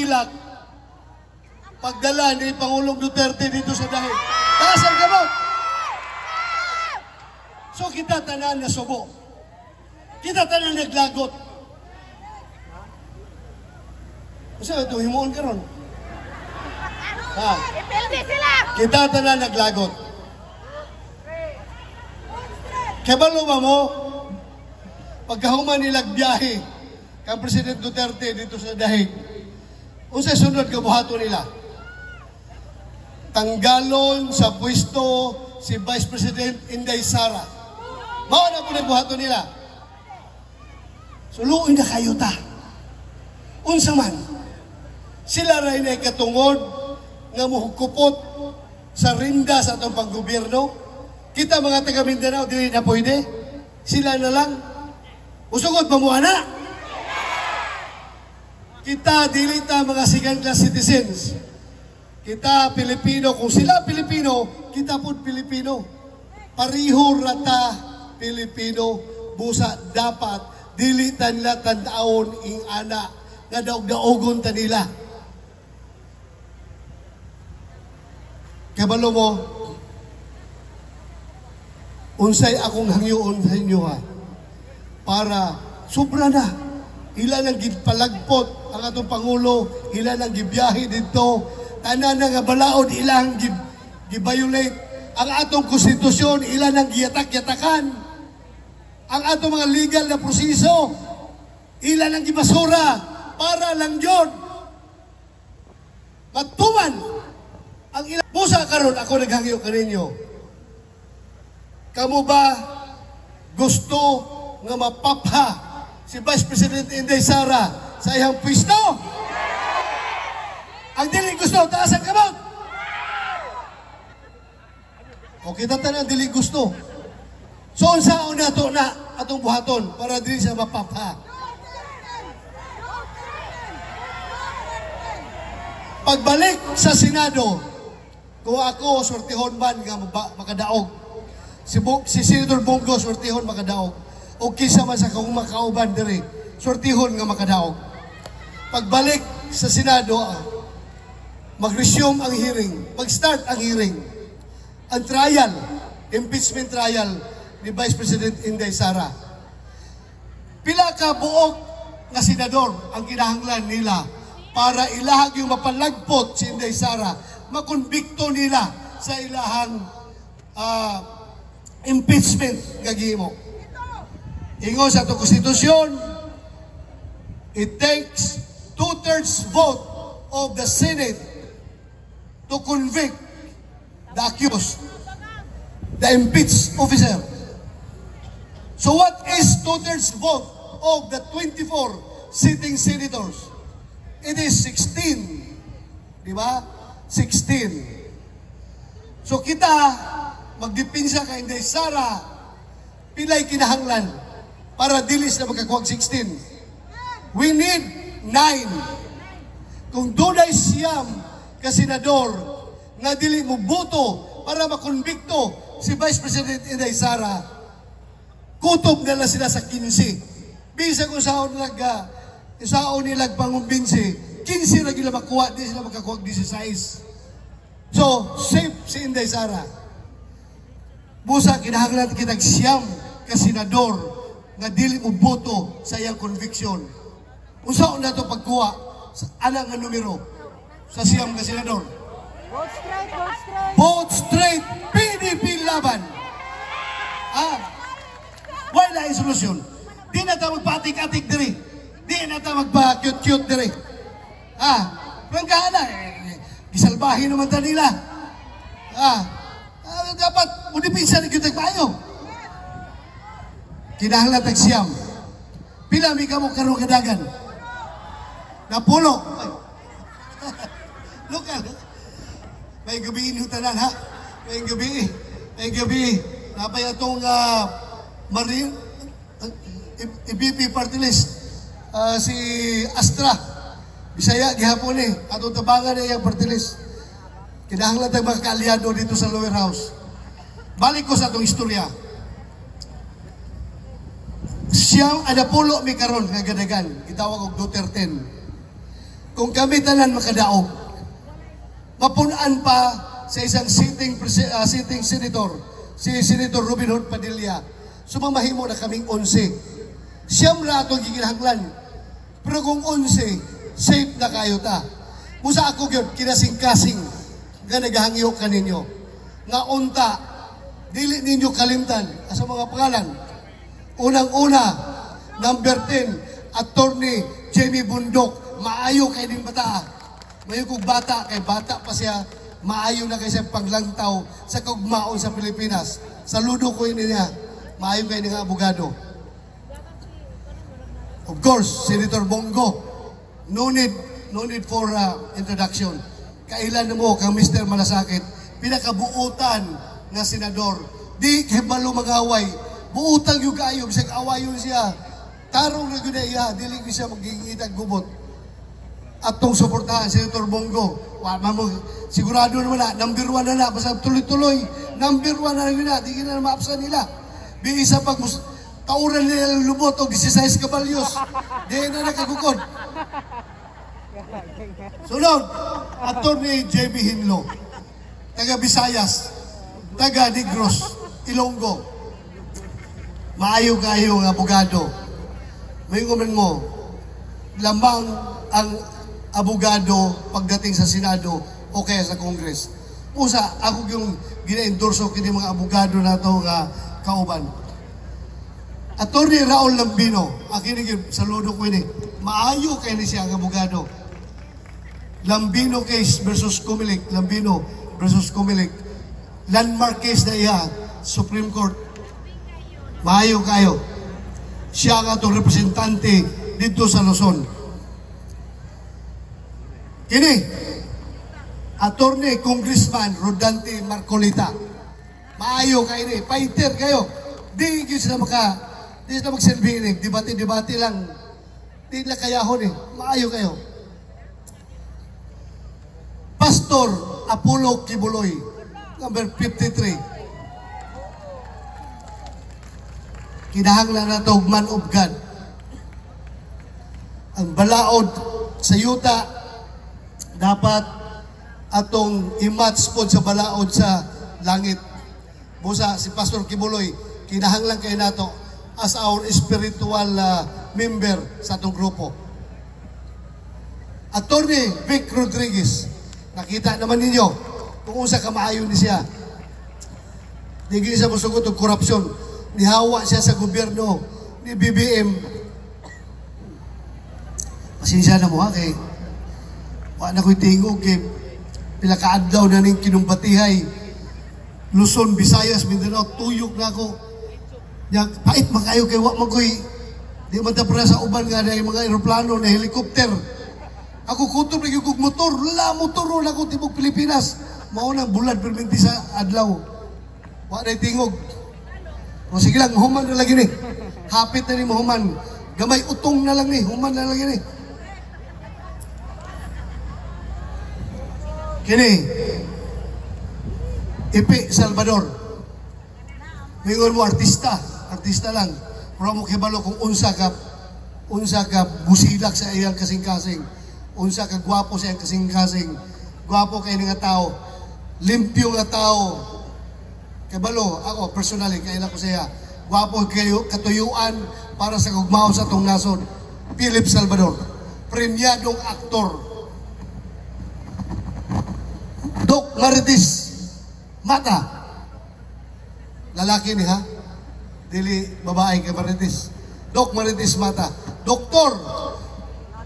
pilak pagdala ni Pangulong Duterte dito sa dahig. Taas ang gamot. So kita tanan na subo. Kita tanan naglagot. Masa ito, himuon ka ron? Ha? Kita tanan naglagot. Kabalo ba mo? Pagkahuman nilag biyahe kang President Duterte dito sa dahig, unsay sunod ka buhato nila? Tanggalon sa pwesto si Vice President Inday Sara. Mao na po na buhato nila. Suluoy na kayo ta. Unsa man, sila rin ay katungod nga muhukupot sa rinda sa atong panggobyerno. Kita mga taga Mindanao, dili na pwede. Sila na lang. Usugod pa mo na. Kita dili ta mga second class citizens. Kita Pilipino. Kung sila Pilipino, kita po Pilipino. Pariho rata Pilipino. Busa dapat dili tanla tantaon ing ana nga daog-daogon ta nila. Kabalo mo, unsay akong hangyoon sa inyo ha, para sobra na. Ilan ang gipalagpot ang atong Pangulo, ilan ang gibiyahe dito, tanan nga balaod, ilang gibayulate ang atong konstitusyon, ilan ang giyatak-yatakan, ang atong mga legal na proseso, ilan ang gibasura, para lang yun. Matuman ang ilan. Busa karon ako naghangyo kaninyo. Kamu ba gusto nga mapapha si Vice President Inday Sara sa iyang pwesto? Ang dili gusto, taas ang kamot. O kita tanan dili gusto. So unsaon nato na atong buhaton para dili siya mapapha? Pagbalik sa Senado, kung ako sortihon man nga makadaog, si Senator Bongo sortihon makadaog, o kisa man sa kung makauban diri sortihon nga makadaog. Pagbalik sa Senado, mag-resume ang hearing, mag-start ang hearing, ang trial, impeachment trial ni Vice President Inday Sara. Pila ka buok na senador ang kinahanglan nila para ilahag yung mapalagpot si Inday Sara, makonbikto nila sa ilahang impeachment gagimo. Ingon sa itong konstitusyon, it takes 2/3 vote of the Senate to convict the accused, the impeached officer. So what is 2/3 vote of the 24 sitting senators? It is 16. Di ba? 16. So kita, magdipinsa kay Inday Sara, pilay kinahanglan para dilis na magkakuwag 16. We need 9. Kung dunay siyam ka senador nga dili mo boto para makonbikto si Vice President Inday Sara, kutob na lang sila sa 15. Bisa kung saan nilag pangumbinsi, 15 na gila makuha, di sila makakuha 16. So, safe si Inday Sara. Busa, kinahanglan kitag siyam ka senador nga dili mo boto sa iyang conviction. Unsaon na ito pagkuha sa anang nga numero sa siyam ka senador? Vote straight, vote straight. Vote straight, PDP laban. Wala yung solusyon. Di na tayo magpatik-atik diri. Di na tayo magpa-cute-cute diri. Prangkahan na. Gisalbahin naman ta nila. Dapat mudipinsa na kita kayo. Kinahanglan tagsiyam. Pila mi ka mo karong kadagan? Napulo. Lokal. May gabi inutanan ha. May gabi. Napay atong Marine, EBP party list. Si Astra. Bisaya, gihapon atong tabangan na yung party list. Kinahanglan tayong mga kaalyado dito sa lower house. Balik ko sa atong istorya. Siyang adapulo mi karon nga gadagan, gitawag og Duterte. kung kami tanan makadaog, mapunan pa sa isang sitting senator, si Senator Robin Hood Padilla, sumamahimo na kaming 11. Siyam ra atong giginahanglan. Pero kung 11, safe na kayo ta. Musa ako gyud kinasing-kasing nga naghangyo kaninyo. Nga unta, dili ninyo kalimtan sa mga pangalan. Unang-una, number 10, Attorney Jamie Bundok, maayo kay ning bata. Mayo kog bata kay bata pa siya, maayo na kay siya paglangtaw sa kagmaon sa Pilipinas. Saludo ko niya, maayo kay ning abogado. Of course, Senator Bongo, no need for introduction. Kailan mo kang Mr. Malasakit, pinakabuutan nga senador. Di kay balo magaway, buutang yung kayo, bisag awayon siya. Tarong na guna iya, dili ko siya magigitag gubot. At tong suportahan, Senator Bongo, sigurado naman na, number 1 na na, basta tuloy-tuloy, number 1 na na, di na maapsan nila. Biisa pag tauran nila lubot o 16 kabalyos, di na nakagukod. Sunod, Attorney J.B. Hinlo, taga Visayas, taga Negros, Ilonggo. Maayo kayo ng abogado. May nguman mo, lamang ang abogado pagdating sa Senado o kaya sa Congress. Usa, ako yung gina-endorso kini mga abogado na ito nga kauban. Attorney Raul Lambino, akin saludo ko ini. Maayo kayo ni siya ang abogado. Lambino case versus Comelec. Lambino versus Comelec. Landmark case na iya, Supreme Court. Maayo kayo. Siya nga itong representante dito sa Luzon. Kini, Attorney Congressman Rodante Marcolita. Maayo kayo ni. Fighter kayo. Di sila magsilbi. Debate lang. Di na kayahon eh. Maayo kayo. Pastor Apollo Kibuloy, number 53. Kinahanglan na ito, man of God. Ang balaod sa yuta, dapat atong i-match po sa balaod sa langit. Busa, si Pastor Kibuloy, kinahanglan kayo nato as our spiritual member sa atong grupo. Attorney Vic Rodriguez, nakita naman ninyo kung unsa ka maayo ni siya. Di gini siya musugot og korupsyon. Nihawa siya sa gobyerno ni BBM. Pasensya na mo ha kay wa na ko'y tingog kay pila ka adlaw na ning kinumbatihay. Luzon, Visayas, Mindanao, tuyok na ako. Yang pait man kayo kay wa man ko'y di man ta sa uban nga na mga eroplano na helicopter. Ako kutob na yung motor, motor na ako tibok Pilipinas. Maunang bulad perminti sa adlaw. Wa na tingog. O sige lang, human na lagi ni. Hapit na ni human. Gamay utong na lang ni, human na lagi ni. Kini, Ipi Salvador. Mingon mo artista lang. Pero mo kibalo kung unsa ka busilak sa iyang kasing-kasing. Unsa ka gwapo sa iyang kasing-kasing. Gwapo kayo nga tao. Limpyo nga tao. Kabalo, ako personally, kailan ko siya. Gwapo kayo, katuyuan para sa kugmao sa itong nasod. Philip Salvador. Premyadong aktor. Doc Marites Mata. Lalaki ni ha? Dili babae kay Marites. Doc Marites Mata. Doktor.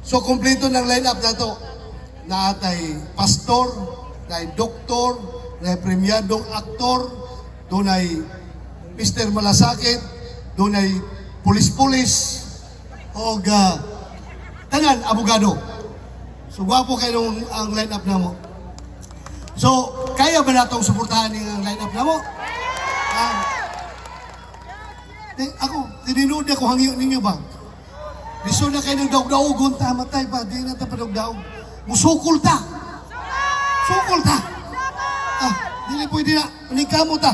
So, kumpleto ng line-up na to. Naatay pastor, naay doktor, naay premyadong aktor, doon ay Mr. Malasakit, doon ay pulis-pulis, o tanan, abogado. So, gwapo kayo ang line-up na mo. So, kaya ba natong suportahan ang line-up na mo? Ako, tininood ako hangyo ninyo ba? Biso na kayo ng daog-daogon, tamatay pa, di na pa daog-daog. Musukol ta! Sukol ta! Dili pwede na, maningkamo ta.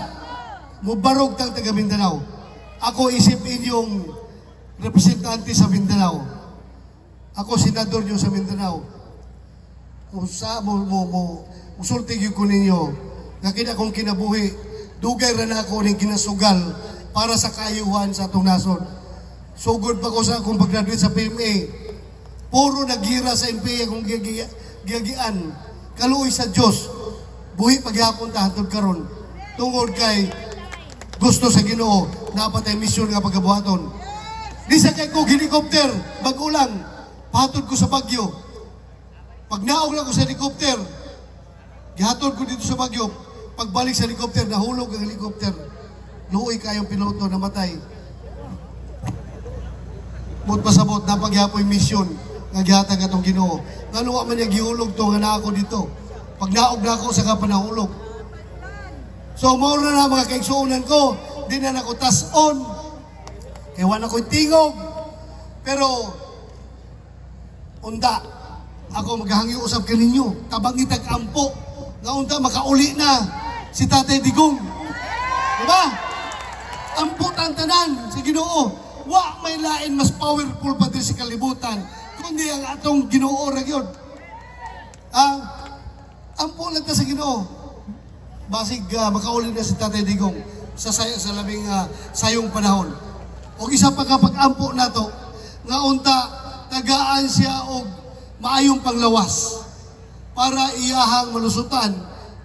Mubarog tang taga Mindanao. Ako isipin yung representante sa Mindanao. Ako senador nyo sa Mindanao. usa mo usulti gyud ko ninyo nga kina kong kinabuhi dugay ra na ako ning ginasugal para sa kaayuhan sa atong nasod. Sugod pa ko sa akong pag-graduate sa PMA. Puro nagira sa NPA akong giyagian. Kaluoy sa Dios. Buhi pagyapon ta hangtod karon. Tungod kay gusto sa Ginoo dapat ay misyon nga pagabuhaton. Di sa kay ko helicopter bag-ulang pahatod ko sa Bagyo. Pag naog lang ko sa helicopter, gihatod ko dito sa Bagyo. Pagbalik sa helicopter, nahulog ang helicopter. Luoy kayong piloto namatay. Mut pasabot na pagyapoy misyon nga gihatag atong Ginoo. Ngano wa man niya gihulog to nga naa ako dito. Pag naog na ako sa kapanahulog. So mao na mga kaigsuonan ko, di na nako tas-on. Kay wala ko'y tingog. Pero unta ako maghangyo usab kaninyo. Tabangitag ampo nga unta makauli na si Tatay Digong. Diba? Ampo ang tanan sa Ginoo. Wa may lain mas powerful pa din sa kalibutan kundi ang atong Ginoo ra gyud. Ampo lang ta sa Ginoo. Basig makauli na si Tatay Digong sa labing sayong panahon. O isa pa kapag ampo na to nga unta tagaan siya og maayong panglawas para iyahang malusutan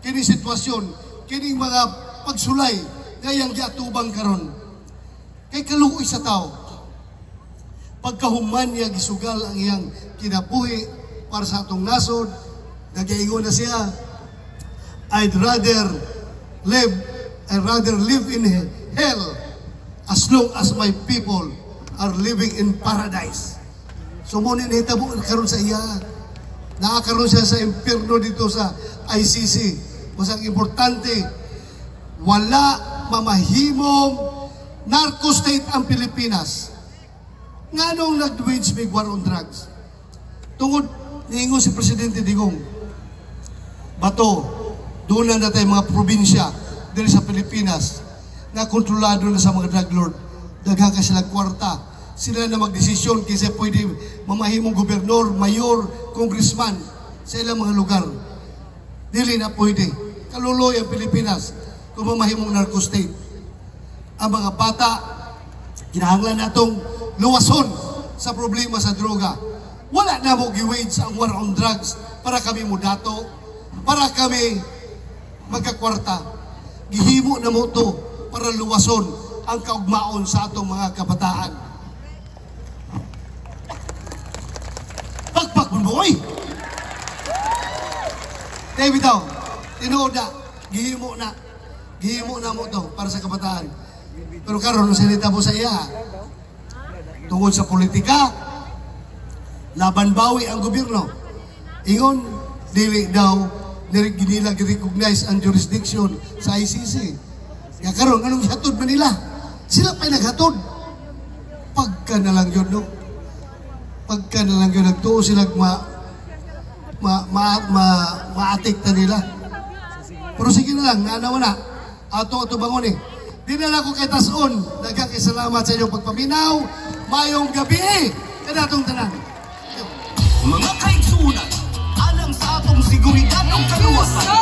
kini sitwasyon, kining mga pagsulay gayang giatubang karon. Kay kaluoy sa tao, pagkahuman niya gisugal ang iyang kinabuhi para sa atong nasod, nagaingon na siya, I'd rather live in hell as long as my people are living in paradise. So mo ni nahitabo karon sa iya. Nakakaroon siya sa impyerno dito sa ICC. Mas ang importante, wala mamahimong narco state ang Pilipinas. Nganong nag-wage big war on drugs? Tungod niingon si Presidente Digong, bato, doon na tayo mga probinsya dito sa Pilipinas na kontrolado na sa mga drug lord. Daghan ka sila kwarta. Sila na magdesisyon kasi pwede mamahimong gobernador, mayor, congressman sa ilang mga lugar. Dili na pwede. Kaluloy ang Pilipinas kung mamahimong narco state. Ang mga bata, kinahanglan natong luwason sa problema sa droga. Wala na mo gi-wage ang war on drugs para kami mudato, para kami magkakwarta. Gihimo na mo to para luwason ang kaugmaon sa atong mga kabataan. Pagpak mo boy! David daw, tinuod na, gihimo na mo to para sa kabataan. Pero karon ang salita mo sa iya, tungod sa politika, laban bawi ang gobyerno. Ingon, dili daw ginila recognize ang jurisdiction sa ICC. Kaya karon anong hatod Manila? Sila pa'y naghatod. Pagka na lang yun, no? Pagka na lang yun, nagtuo sila maatik na nila. Pero sige na lang, naanawa na. Ato bangon eh. Di na lang ako kay tas-on. Nagkakisalamat sa inyong pagpaminaw. Mayong gabi kanatong tanan. Mga kaigsunan, alang sa atong seguridad ng kaluwasan.